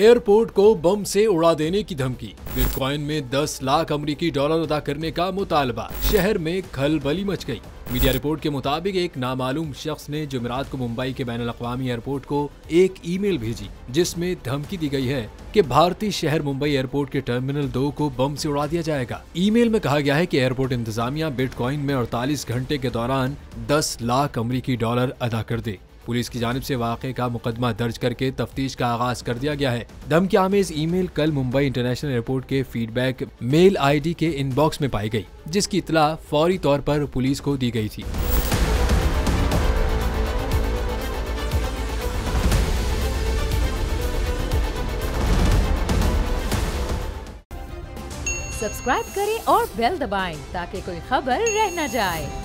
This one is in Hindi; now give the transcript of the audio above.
एयरपोर्ट को बम से उड़ा देने की धमकी, बिटकॉइन में 10 लाख अमेरिकी डॉलर अदा करने का मुतालबा, शहर में खलबली मच गई। मीडिया रिपोर्ट के मुताबिक एक नामालूम शख्स ने जुमेरात को मुंबई के बैनुल अक़वामी एयरपोर्ट को एक ईमेल भेजी जिसमें धमकी दी गई है कि भारतीय शहर मुंबई एयरपोर्ट के टर्मिनल 2 को बम से उड़ा दिया जाएगा। ईमेल में कहा गया है कि एयरपोर्ट इंतजामिया बिटकॉइन में 48 घंटे के दौरान 10 लाख अमेरिकी डॉलर अदा कर दे। पुलिस की जानिब से वाक़े का मुकदमा दर्ज करके तफ्तीश का आगाज कर दिया गया है। धमकी आमेज ईमेल कल मुंबई इंटरनेशनल एयरपोर्ट के फीडबैक मेल आईडी के इनबॉक्स में पाई गई, जिसकी इत्तला फौरी तौर पर पुलिस को दी गई थी। सब्सक्राइब करें और बेल दबाएं ताकि कोई खबर रह न जाए।